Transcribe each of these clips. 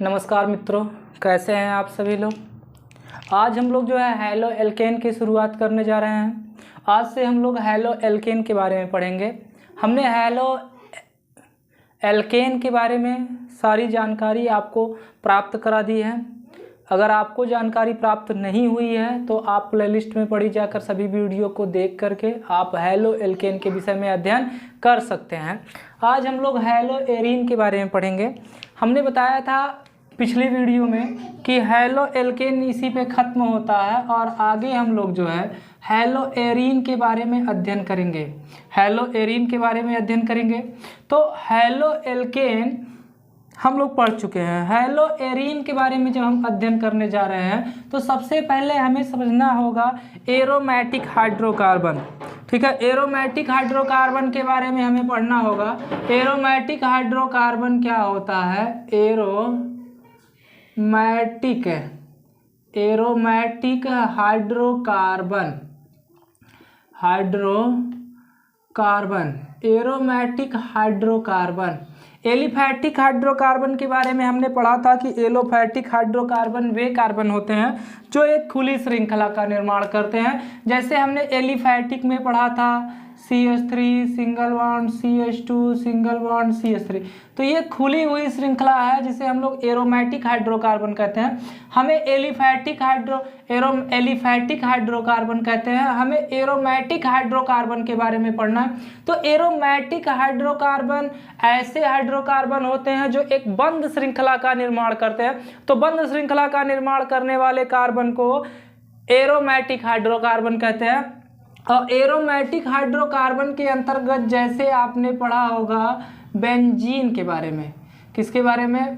नमस्कार मित्रों, कैसे हैं आप सभी लोग। आज हम लोग जो है हैलो एल्केन की शुरुआत करने जा रहे हैं। आज से हम लोग हैलो एल्केन के बारे में पढ़ेंगे। हमने हैलो एल्केन के बारे में सारी जानकारी आपको प्राप्त करा दी है। अगर आपको जानकारी प्राप्त नहीं हुई है तो आप प्लेलिस्ट में पढ़ी जाकर सभी वीडियो को देख करके आप हैलो एल्केन के विषय में अध्ययन कर सकते हैं। आज हम लोग हैलो एरीन के बारे में पढ़ेंगे। हमने बताया था पिछली वीडियो में कि हैलो एल्केन इसी पे ख़त्म होता है और आगे हम लोग जो है हैलो एरीन के बारे में अध्ययन करेंगे। हैलो एरीन के बारे में अध्ययन करेंगे। तो हैलो एल्केन हम लोग पढ़ चुके हैं। हैलो एरीन के बारे में जब हम अध्ययन करने जा रहे हैं तो सबसे पहले हमें समझना होगा एरोमेटिक हाइड्रोकार्बन। ठीक है, एरोमेटिक हाइड्रोकार्बन के बारे में हमें पढ़ना होगा। एरोमेटिक हाइड्रोकार्बन क्या होता है? Aromatic hydrocarbon aromatic hydrocarbon. Aliphatic hydrocarbon के बारे में हमने पढ़ा था कि एलोफैटिक हाइड्रोकार्बन वे कार्बन होते हैं जो एक खुली श्रृंखला का निर्माण करते हैं। जैसे हमने एलिफैटिक में पढ़ा था CH3 single bond CH2 single bond CH3। तो ये खुली हुई श्रृंखला है जिसे हम लोग एरोमेटिक हाइड्रोकार्बन कहते हैं। हमें एलिफैटिक हाइड्रोकार्बन कहते हैं। हमें एरोमेटिक हाइड्रोकार्बन के बारे में पढ़ना है। तो एरोमेटिक हाइड्रोकार्बन ऐसे हाइड्रोकार्बन होते हैं जो एक बंद श्रृंखला का निर्माण करते हैं। तो बंद श्रृंखला का निर्माण करने वाले कार्बन को एरोमेटिक हाइड्रोकार्बन कहते हैं। और एरोमेटिक हाइड्रोकार्बन के अंतर्गत जैसे आपने पढ़ा होगा बेंजीन के बारे में। किसके बारे में?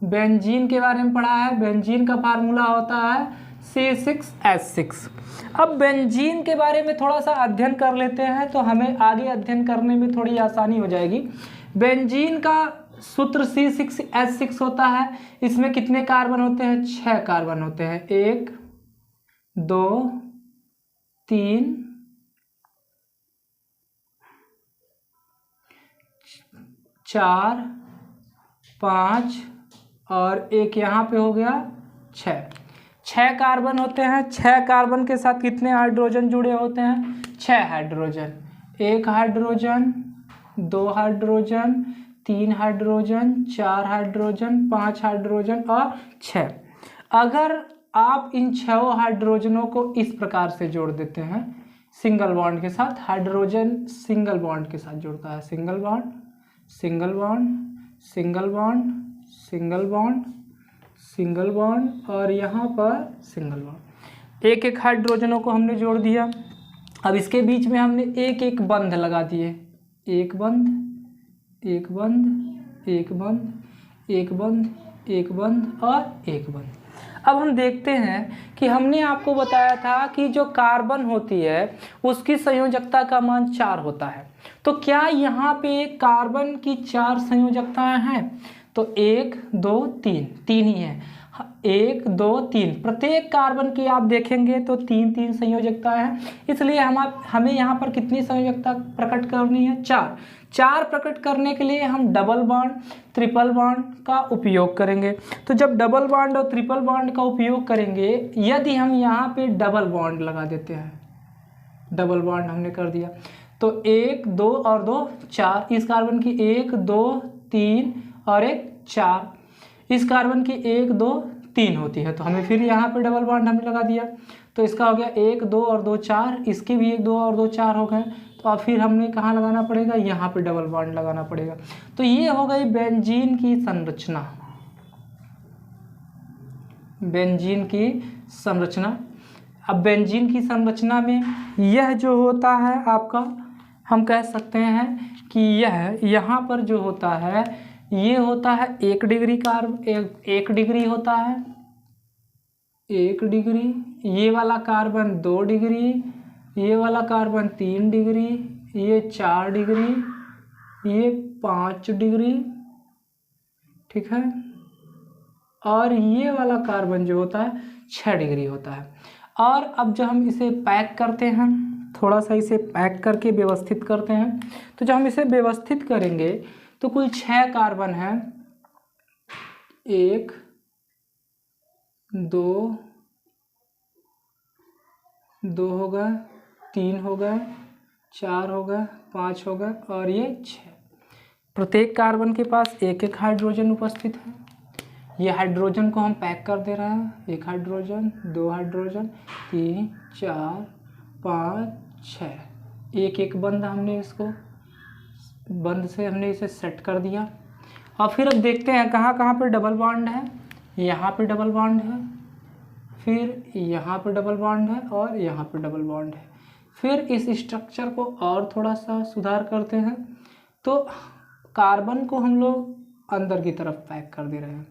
बेंजीन के बारे में पढ़ा है। बेंजीन का फार्मूला होता है C6H6। अब बेंजीन के बारे में थोड़ा सा अध्ययन कर लेते हैं तो हमें आगे अध्ययन करने में थोड़ी आसानी हो जाएगी। बेंजीन का सूत्र C6H6 होता है। इसमें कितने कार्बन होते हैं? 6 कार्बन होते हैं। 1 2 3 4 5 और एक यहाँ पे हो गया 6 कार्बन होते हैं। 6 कार्बन के साथ कितने हाइड्रोजन जुड़े होते हैं? 6 hydrogen. 1 hydrogen 2 hydrogen 3 hydrogen 4 hydrogen 5 hydrogen और 6। अगर आप इन 6 हाइड्रोजनों को इस प्रकार से जोड़ देते हैं सिंगल बॉन्ड के साथ, हाइड्रोजन सिंगल बॉन्ड के साथ जुड़ता है। Single bond single bond single bond single bond single bond और यहाँ पर सिंगल बॉन्ड। एक एक हाइड्रोजनों को हमने जोड़ दिया। अब इसके बीच में हमने एक एक बंध लगा दिए। एक बंध एक बंध एक बंध एक बंध एक बंध और एक बंध। अब हम देखते हैं कि हमने आपको बताया था कि जो कार्बन होती है उसकी संयोजकता का मान 4 होता है। तो क्या यहाँ पे कार्बन की 4 संयोजकताएं हैं? तो 1 2 3 3 ही है। 1 2 3 प्रत्येक कार्बन की आप देखेंगे तो 3 संयोजकताएं हैं। इसलिए हमें यहाँ पर कितनी संयोजकता प्रकट करनी है? 4 प्रकट करने के लिए हम डबल बॉन्ड ट्रिपल बॉन्ड का उपयोग करेंगे। तो जब डबल बॉन्ड और ट्रिपल बॉन्ड का उपयोग करेंगे, यदि हम यहाँ पे डबल बॉन्ड लगा देते हैं, डबल बॉन्ड हमने कर दिया तो 1 2 और 2 4। इस कार्बन की 1 2 3 और 1 4। इस कार्बन की 1 2 3 होती है। तो हमें फिर यहाँ पे डबल बॉन्ड हमने लगा दिया तो इसका हो गया 1 2 और 2 4। इसके भी 1 2 और 2 4 हो गए। तो अब फिर हमने कहाँ लगाना पड़ेगा? यहाँ पे डबल बॉन्ड लगाना पड़ेगा। तो ये हो गई बेंजीन की संरचना। बेंजीन की संरचना। अब बेंजीन की संरचना में यह जो होता है आपका, हम कह सकते हैं कि यह यहाँ पर जो होता है ये होता है 1 डिग्री कार्बन, 1 डिग्री होता है 1 डिग्री। ये वाला कार्बन 2 डिग्री, ये वाला कार्बन 3 डिग्री, ये 4 डिग्री, ये 5 डिग्री। ठीक है, और ये वाला कार्बन जो होता है 6 डिग्री होता है। और अब जब हम इसे पैक करते हैं, थोड़ा सा इसे पैक करके व्यवस्थित करते हैं, तो जब हम इसे व्यवस्थित करेंगे तो कुल 6 कार्बन है। 1 2 2 हो गए, 3 हो गए, 4 हो गए, 5 हो गए और ये 6। प्रत्येक कार्बन के पास एक एक हाइड्रोजन उपस्थित है। ये हाइड्रोजन को हम पैक कर दे रहे हैं। 1 हाइड्रोजन, 2 हाइड्रोजन, 3 4 5 6। एक एक बंद हमने इसको बंद से हमने इसे सेट कर दिया। और फिर अब देखते हैं कहाँ कहाँ पर डबल बॉन्ड है। यहाँ पे डबल बॉन्ड है, फिर यहाँ पे डबल बॉन्ड है और यहाँ पे डबल बॉन्ड है। फिर इस स्ट्रक्चर को और थोड़ा सा सुधार करते हैं। तो कार्बन को हम लोग अंदर की तरफ पैक कर दे रहे हैं।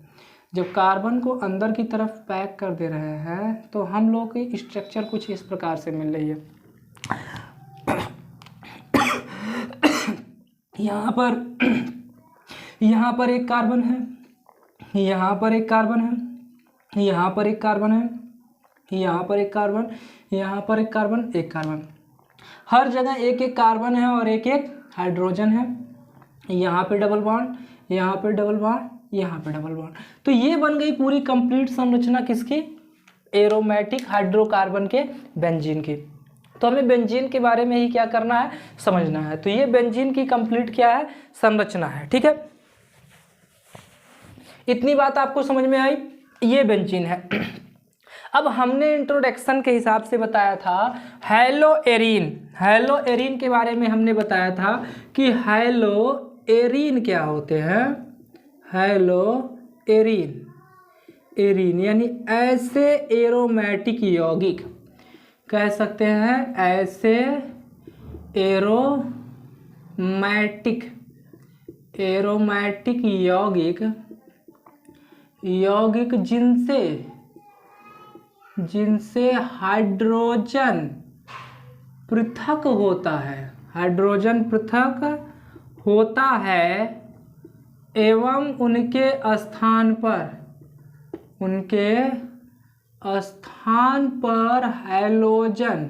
जब कार्बन को अंदर की तरफ पैक कर दे रहे हैं तो हम लोग की स्ट्रक्चर कुछ इस प्रकार से मिल रही है। यहाँ पर एक कार्बन है, यहाँ पर एक कार्बन है, यहाँ पर एक कार्बन है, यहाँ पर एक कार्बन, यहाँ पर एक कार्बन, एक कार्बन। हर जगह एक एक कार्बन है और एक एक हाइड्रोजन है। यहाँ पे डबल बॉन्ड, यहाँ पे डबल बॉन्ड, यहाँ पे डबल बॉन्ड। तो ये बन गई पूरी कंप्लीट संरचना किसकी? एरोमेटिक हाइड्रोकार्बन के बेंजीन की। तो हमें बेंजीन के बारे में ही क्या करना है, समझना है। तो ये बेंजीन की कंप्लीट क्या है, संरचना है। ठीक है, इतनी बात आपको समझ में आई। ये बेंजीन है। अब हमने इंट्रोडक्शन के हिसाब से बताया था हैलो एरीन के बारे में हमने बताया था कि हैलो एरीन क्या होते हैं। हैलो एरीन यानी ऐसे एरोमेटिक यौगिक, कह सकते हैं ऐसे एरोमेटिक यौगिक जिनसे हाइड्रोजन पृथक होता है एवं उनके स्थान पर हैलोजन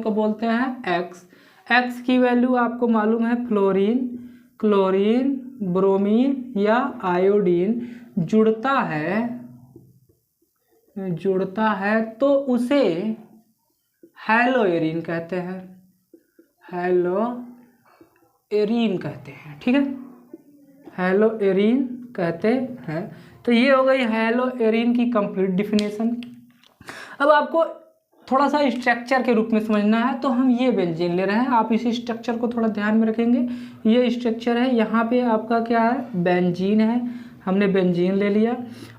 को बोलते हैं एक्स की वैल्यू आपको मालूम है, फ्लोरीन, क्लोरीन, ब्रोमीन या आयोडीन जुड़ता है तो उसे हैलो एरीन कहते हैं। ठीक है, हैलो एरीन कहते हैं। तो ये हो गई हैलो एरीन की कंप्लीट डिफिनेशन। अब आपको थोड़ा सा स्ट्रक्चर के रूप में समझना है। तो हम ये बेंजीन ले रहे हैं, आप इसी स्ट्रक्चर को थोड़ा ध्यान में रखेंगे। ये स्ट्रक्चर है, यहाँ पे आपका क्या है, बेंजीन है। हमने बेंजीन ले लिया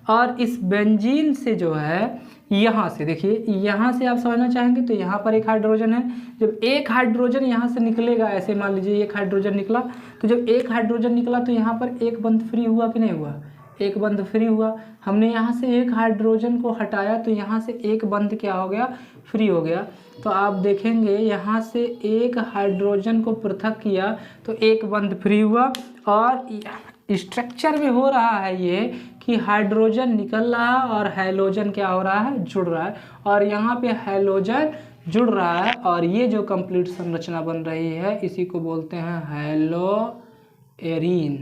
और इस बेंजीन से जो है यहाँ से देखिए, यहाँ से आप समझना चाहेंगे तो यहाँ पर एक हाइड्रोजन है। जब एक हाइड्रोजन यहाँ से निकलेगा, ऐसे मान लीजिए एक हाइड्रोजन निकला, तो जब एक हाइड्रोजन निकला तो यहाँ पर एक बंध फ्री हुआ कि नहीं हुआ, एक बंध फ्री हुआ। हमने यहाँ से एक हाइड्रोजन को हटाया तो यहाँ से एक बंध क्या हो गया, फ्री हो गया। तो आप देखेंगे यहाँ से एक हाइड्रोजन को पृथक किया तो एक बंध फ्री हुआ। और स्ट्रक्चर में हो रहा है ये कि हाइड्रोजन निकल रहा है और हैलोजन क्या हो रहा है, जुड़ रहा है। और यहाँ पे हैलोजन जुड़ रहा है और ये जो कंप्लीट संरचना बन रही है इसी को बोलते हैं हैलो एरीन।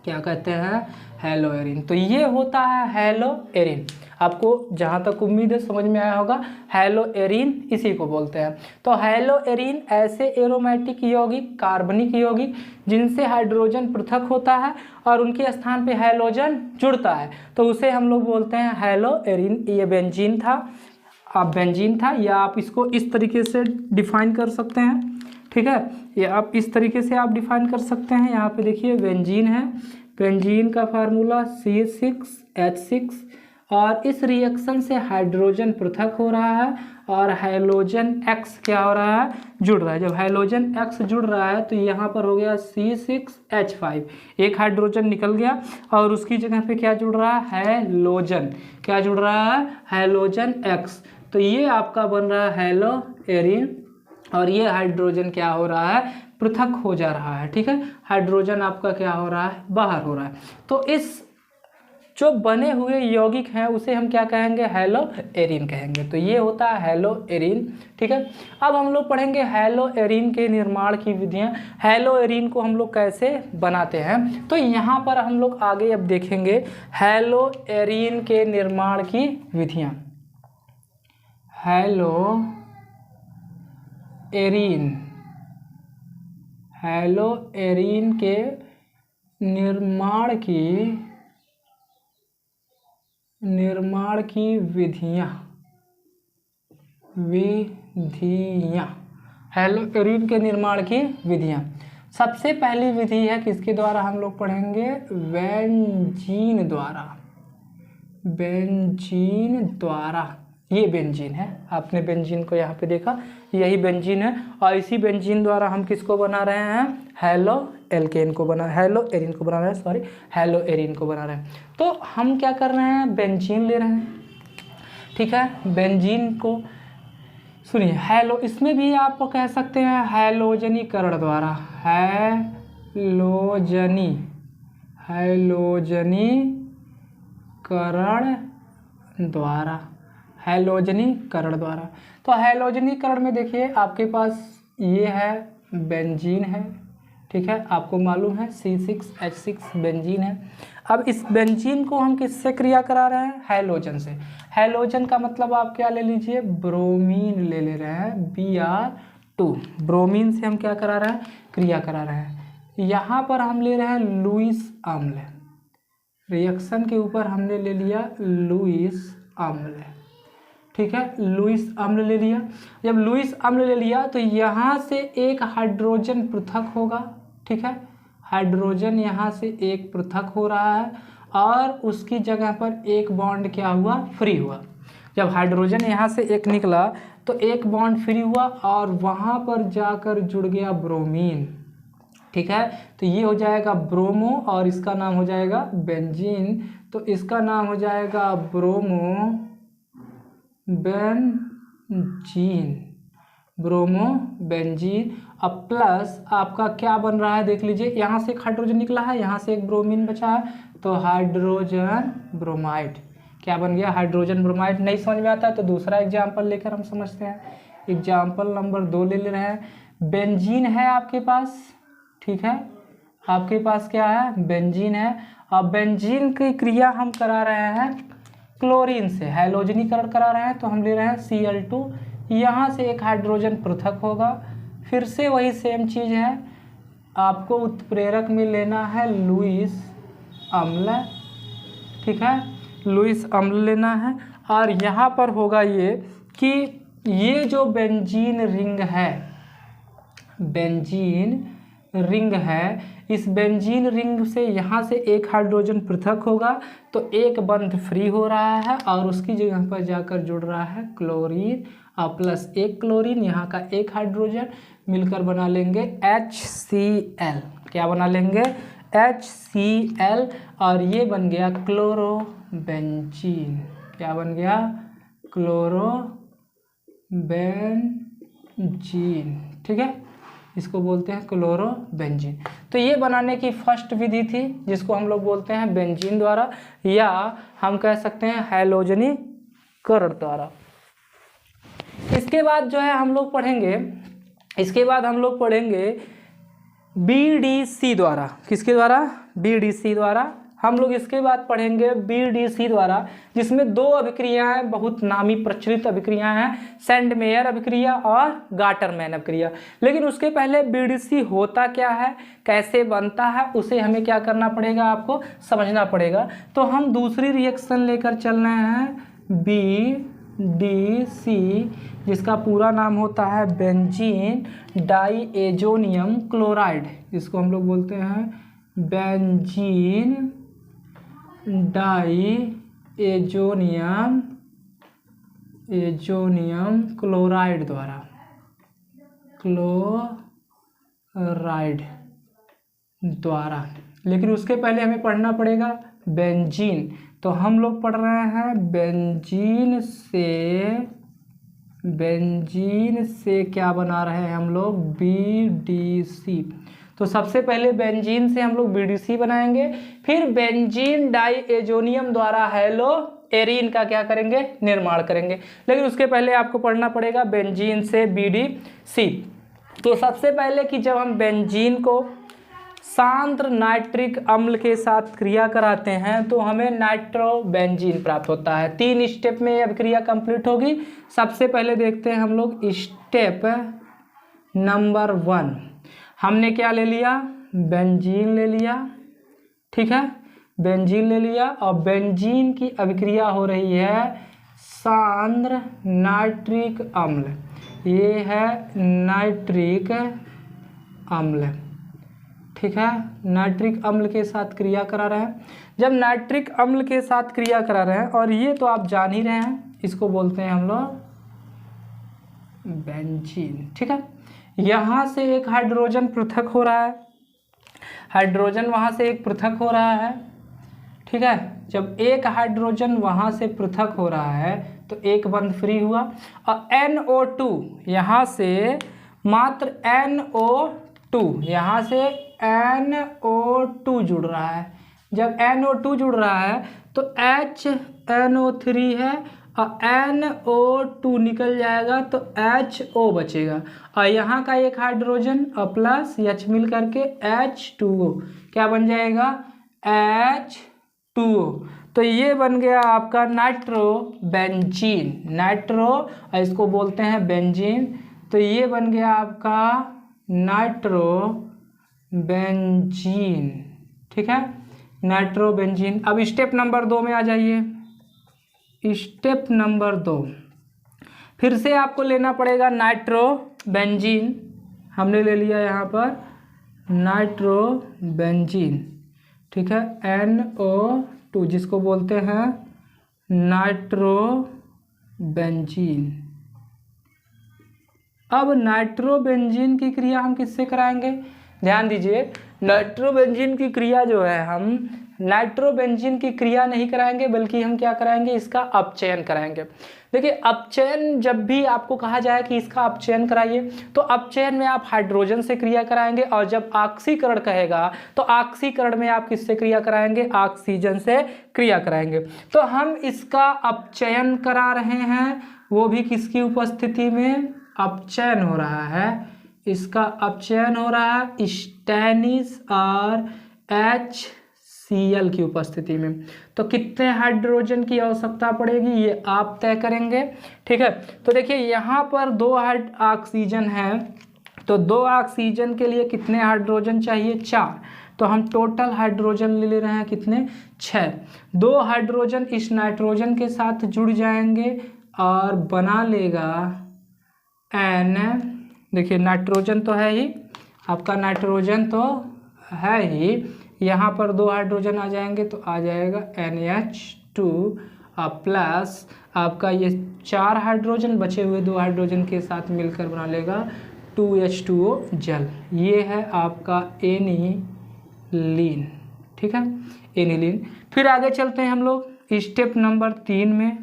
क्या कहते हैं, हैलो एरीन। तो ये होता है हैलो एरीन। आपको जहाँ तक उम्मीद है समझ में आया होगा, हैलो एरीन इसी को बोलते हैं। तो हैलो एरीन ऐसे एरोमेटिक यौगिक, कार्बनिक यौगिक जिनसे हाइड्रोजन पृथक होता है और उनके स्थान पे हैलोजन जुड़ता है, तो उसे हम लोग बोलते हैं हैलो एरीन। ये बेंजीन था, या आप इसको इस तरीके से डिफाइन कर सकते हैं। ठीक है, ये आप इस तरीके से आप डिफाइन कर सकते हैं। यहाँ पे देखिए बेंजीन है, बेंजीन का फार्मूला C6H6 और इस रिएक्शन से हाइड्रोजन पृथक हो रहा है और हैलोजन X क्या हो रहा है, जुड़ रहा है। जब हैलोजन X जुड़ रहा है तो यहाँ पर हो गया C6H5, एक हाइड्रोजन निकल गया और उसकी जगह पे क्या जुड़ रहा है, हैलोजन। क्या जुड़ रहा है, हैलोजन X। तो ये आपका बन रहा है हैलो एरीन और ये हाइड्रोजन क्या हो रहा है, पृथक हो जा रहा है। ठीक है, हाइड्रोजन आपका क्या हो रहा है, बाहर हो रहा है। तो इस जो बने हुए यौगिक हैं उसे हम क्या कहेंगे, हैलो एरीन कहेंगे। तो ये होता है हैलो एरीन। ठीक है, अब हम लोग पढ़ेंगे हैलो एरीन के निर्माण की विधियां। हैलो एरीन को हम लोग कैसे बनाते हैं, तो यहाँ पर हम लोग आगे अब देखेंगे हैलो एरीन के निर्माण की विधियां। हैलो एरीन, हैलो एरीन के निर्माण की विधियां। हैलो एरीन के निर्माण की विधियां। सबसे पहली विधि है किसके द्वारा हम लोग पढ़ेंगे, बेंजीन द्वारा। बेंजीन द्वारा, ये बेंजीन है, आपने बेंजीन को यहाँ पे देखा, यही बेंजीन है। और इसी बेंजीन द्वारा हम किसको बना रहे हैं, हैलो एल्केन को बना, हैलो एरीन को बना रहे हैं, सॉरी हैलो एरीन को बना रहे हैं। तो हम क्या कर रहे हैं, बेंजीन ले रहे हैं। ठीक है, बेंजीन को सुनिए, हैलो, इसमें भी आप कह सकते हैं हैलोजनीकरण द्वारा, हैलोजनीकरण द्वारा। तो हैलोजनीकरण में देखिए आपके पास ये है बेंजीन है। ठीक है, आपको मालूम है C6H6 बेंजीन है। अब इस बेंजीन को हम किससे क्रिया करा रहे हैं, हैलोजन से। हैलोजन का मतलब आप क्या ले लीजिए, ब्रोमीन ले रहे हैं, Br2। ब्रोमीन से हम क्या करा रहे हैं, क्रिया करा रहे हैं। यहाँ पर हम ले रहे हैं लुईस अम्ल, रिएक्शन के ऊपर हमने ले लिया लुईस अम्ल। ठीक है, लुईस अम्ल ले लिया। जब लुईस अम्ल ले लिया तो यहाँ से एक हाइड्रोजन पृथक होगा। ठीक है, हाइड्रोजन यहाँ से एक पृथक हो रहा है और उसकी जगह पर एक बॉन्ड क्या हुआ, फ्री हुआ। जब हाइड्रोजन यहाँ से एक निकला तो एक बॉन्ड फ्री हुआ और वहाँ पर जाकर जुड़ गया ब्रोमीन। ठीक है, तो ये हो जाएगा ब्रोमो और इसका नाम हो जाएगा बेंजीन। तो इसका नाम हो जाएगा ब्रोमो बेंजीन। अब प्लस आपका क्या बन रहा है, देख लीजिए, यहाँ से एक हाइड्रोजन निकला है, यहाँ से एक ब्रोमीन बचा है, तो हाइड्रोजन ब्रोमाइड क्या बन गया, हाइड्रोजन ब्रोमाइड। नहीं समझ में आता है तो दूसरा एग्जाम्पल लेकर हम समझते हैं। एग्जाम्पल नंबर 2 ले रहे हैं। बेंजीन है आपके पास, ठीक है, आपके पास क्या है, बेंजीन है। अब बेंजीन की क्रिया हम करा रहे हैं क्लोरीन से, हैलोजनीकरण करा रहे हैं, तो हम ले रहे हैं Cl2। यहाँ से एक हाइड्रोजन पृथक होगा, फिर से वही सेम चीज़ है, आपको उत्प्रेरक में लेना है लुईस अम्ल। ठीक है, लुईस अम्ल लेना है और यहाँ पर होगा ये कि ये जो बेंजीन रिंग है, इस बेंजीन रिंग से यहाँ से एक हाइड्रोजन पृथक होगा तो एक बंध फ्री हो रहा है और उसकी जगह पर जाकर जुड़ रहा है क्लोरीन और प्लस एक क्लोरीन, यहाँ का एक हाइड्रोजन मिलकर बना लेंगे HCl। क्या बना लेंगे, HCl, और ये बन गया क्लोरोबेंजीन। क्या बन गया, क्लोरोबेंजीन। ठीक है, इसको बोलते हैं क्लोरोबेंजीन। तो ये बनाने की फर्स्ट विधि थी जिसको हम लोग बोलते हैं बेंजीन द्वारा, या हम कह सकते हैं हैलोजनीकरण द्वारा। इसके बाद जो है हम लोग पढ़ेंगे BDC द्वारा। किसके द्वारा, BDC द्वारा। हम लोग इसके बाद पढ़ेंगे BDC द्वारा, जिसमें 2 अभिक्रियाएं बहुत नामी प्रचलित अभिक्रियाएं हैं, सेंडमेयर अभिक्रिया और गाटरमैन अभिक्रिया। लेकिन उसके पहले BDC होता क्या है, कैसे बनता है, उसे हमें क्या करना पड़ेगा, आपको समझना पड़ेगा। तो हम दूसरी रिएक्शन लेकर चल रहे हैं BDC, जिसका पूरा नाम होता है बेंजीन डाईएजोनियम क्लोराइड। इसको हम लोग बोलते हैं बेंजीन डाईएजोनियम क्लोराइड द्वारा। लेकिन उसके पहले हमें पढ़ना पड़ेगा बेंजीन। तो हम लोग पढ़ रहे हैं बेंजीन से क्या बना रहे हैं हम लोग, BDC। तो सबसे पहले बेंजीन से हम लोग BDC बनाएंगे, फिर बेंजीन डाइएजोनियम द्वारा हेलो एरीन का क्या करेंगे, निर्माण करेंगे। लेकिन उसके पहले आपको पढ़ना पड़ेगा बेंजीन से BDC। तो सबसे पहले कि जब हम बेंजीन को सांद्र नाइट्रिक अम्ल के साथ क्रिया कराते हैं तो हमें नाइट्रोबेंजीन प्राप्त होता है। 3 स्टेप में अब क्रिया कंप्लीट होगी। सबसे पहले देखते हैं हम लोग स्टेप नंबर 1। हमने क्या ले लिया, बेंजीन ले लिया, ठीक है, बेंजीन ले लिया और बेंजीन की अभिक्रिया हो रही है सांद्र नाइट्रिक अम्ल, ये है नाइट्रिक अम्ल, ठीक है, नाइट्रिक अम्ल के साथ क्रिया करा रहे हैं। जब नाइट्रिक अम्ल के साथ क्रिया करा रहे हैं, और ये तो आप जान ही रहे हैं, इसको बोलते हैं हम लोग बेंजीन, ठीक है। यहाँ से एक हाइड्रोजन पृथक हो रहा है, हाइड्रोजन वहाँ से एक पृथक हो रहा है, ठीक है। जब एक हाइड्रोजन वहाँ से पृथक हो रहा है तो एक बंध फ्री हुआ और NO2 यहाँ से मात्र NO2 यहाँ से NO2 जुड़ रहा है। जब NO2 जुड़ रहा है तो HNO3 है और NO2 निकल जाएगा तो HO बचेगा और यहाँ का एक हाइड्रोजन और प्लस H मिल करके H2O क्या बन जाएगा, H2O। तो ये बन गया आपका नाइट्रोबेंजीन, नाइट्रो और इसको बोलते हैं बेंजीन। तो ये बन गया आपका नाइट्रोबेंजीन, ठीक है, नाइट्रोबेंजीन। अब स्टेप नंबर 2 में आ जाइए। स्टेप नंबर 2 फिर से आपको लेना पड़ेगा नाइट्रोबेंजीन। हमने ले लिया यहाँ पर नाइट्रोबेंजीन, ठीक है, NO2 जिसको बोलते हैं नाइट्रोबेंजीन। अब नाइट्रोबेंजीन की क्रिया हम किससे कराएंगे, ध्यान दीजिए, नाइट्रोबेंजीन की क्रिया जो है हम नाइट्रोबेंजीन की क्रिया नहीं कराएंगे बल्कि हम क्या कराएंगे, इसका अपचयन कराएंगे। देखिए अपचयन जब भी आपको कहा जाए कि इसका अपचयन कराइए तो अपचयन में आप हाइड्रोजन से क्रिया कराएंगे और जब ऑक्सीकरण कहेगा तो ऑक्सीकरण में आप किससे क्रिया कराएंगे, ऑक्सीजन से क्रिया कराएंगे। तो हम इसका अपचयन करा रहे हैं, वो भी किसकी उपस्थिति में अपचयन हो रहा है, इसका अपचयन हो रहा है स्टैनिस और HCl की उपस्थिति में। तो कितने हाइड्रोजन की आवश्यकता पड़ेगी ये आप तय करेंगे, ठीक है। तो देखिए यहाँ पर 2 ऑक्सीजन है तो 2 ऑक्सीजन के लिए कितने हाइड्रोजन चाहिए, 4। तो हम टोटल हाइड्रोजन ले रहे हैं कितने, 6। 2 हाइड्रोजन इस नाइट्रोजन के साथ जुड़ जाएंगे और बना लेगा N। देखिए नाइट्रोजन तो है ही, आपका नाइट्रोजन तो है ही, यहाँ पर 2 हाइड्रोजन आ जाएंगे तो आ जाएगा NH2 प्लस आपका ये 4 हाइड्रोजन बचे हुए 2 हाइड्रोजन के साथ मिलकर बना लेगा 2H2O जल। ये है आपका एनिलीन, ठीक है, एनिलीन। फिर आगे चलते हैं हम लोग स्टेप नंबर 3 में।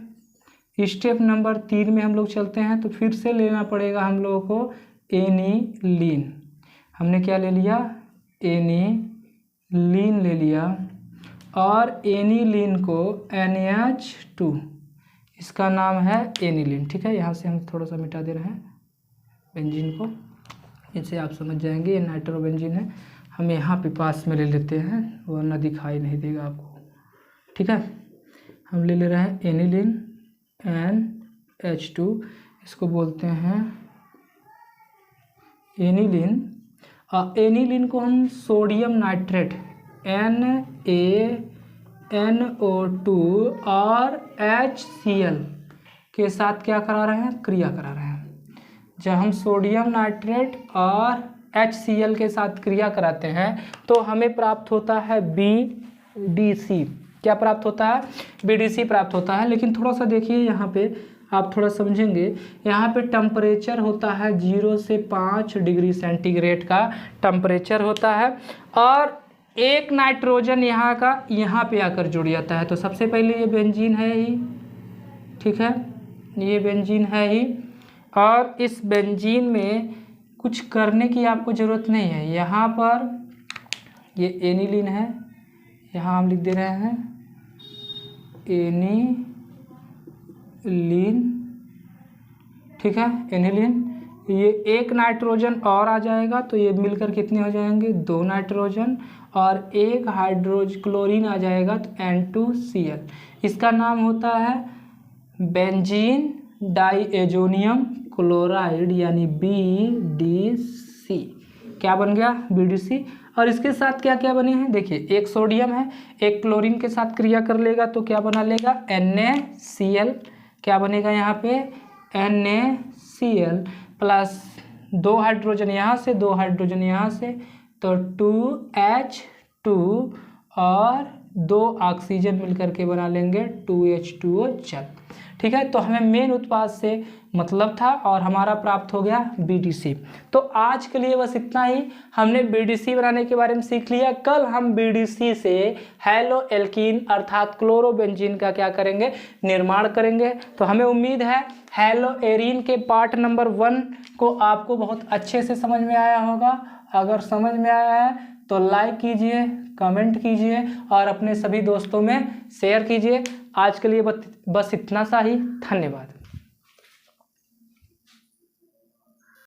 स्टेप नंबर 3 में हम लोग चलते हैं तो फिर से लेना पड़ेगा हम लोगों को एनिलीन। हमने क्या ले लिया, एनिलीन ले लिया और एनिलीन को NH2, इसका नाम है एनिलीन, ठीक है। यहाँ से हम थोड़ा सा मिटा दे रहे हैं बेंजीन को, इससे आप समझ जाएंगे ये नाइट्रोबेंजीन है। हम यहाँ पे पास में ले लेते हैं वरना दिखाई नहीं देगा आपको, ठीक है। हम ले रहे हैं एनिलीन NH2, इसको बोलते हैं एनिलीन। एनिलीन को हम सोडियम नाइट्रेट NaNO2 और HCl के साथ क्या करा रहे हैं, क्रिया करा रहे हैं। जब हम सोडियम नाइट्रेट और HCl के साथ क्रिया कराते हैं तो हमें प्राप्त होता है BDC। क्या प्राप्त होता है, BDC प्राप्त होता है। लेकिन थोड़ा सा देखिए यहाँ पे आप थोड़ा समझेंगे, यहाँ पे टेम्परेचर होता है 0 से 5 डिग्री सेंटीग्रेड का टेम्परेचर होता है और एक नाइट्रोजन यहाँ का यहाँ पे आकर जुड़ जाता है। तो सबसे पहले ये बेंजीन है ही, ठीक है, ये बेंजीन है ही और इस बेंजीन में कुछ करने की आपको ज़रूरत नहीं है। यहाँ पर ये एनिलीन है, यहाँ हम लिख दे रहे हैं एनिलीन, ठीक है, एनिलीन। ये एक नाइट्रोजन और आ जाएगा तो ये मिलकर कितने हो जाएंगे, 2 नाइट्रोजन, और एक हाइड्रोज क्लोरीन आ जाएगा तो N2Cl। इसका नाम होता है बेंजीन डाईएजोनियम क्लोराइड यानी BDC। क्या बन गया, BDC। और इसके साथ क्या क्या बने हैं देखिए, एक सोडियम है, एक क्लोरीन के साथ क्रिया कर लेगा तो क्या बना लेगा, NaCl। क्या बनेगा यहाँ पे, NaCl प्लस 2 हाइड्रोजन यहाँ से, 2 हाइड्रोजन यहाँ से, तो 2H2 और 2 ऑक्सीजन मिलकर के बना लेंगे 2H2O जल। ठीक है, तो हमें मेन उत्पाद से मतलब था और हमारा प्राप्त हो गया BDC। तो आज के लिए बस इतना ही, हमने BDC बनाने के बारे में सीख लिया। कल हम BDC से हैलो एल्कीन अर्थात क्लोरोबेंजीन का क्या करेंगे, निर्माण करेंगे। तो हमें उम्मीद है हैलो एरीन के पार्ट नंबर 1 को आपको बहुत अच्छे से समझ में आया होगा। अगर समझ में आया है तो लाइक कीजिए, कमेंट कीजिए और अपने सभी दोस्तों में शेयर कीजिए। आज के लिए बस इतना सा ही, धन्यवाद।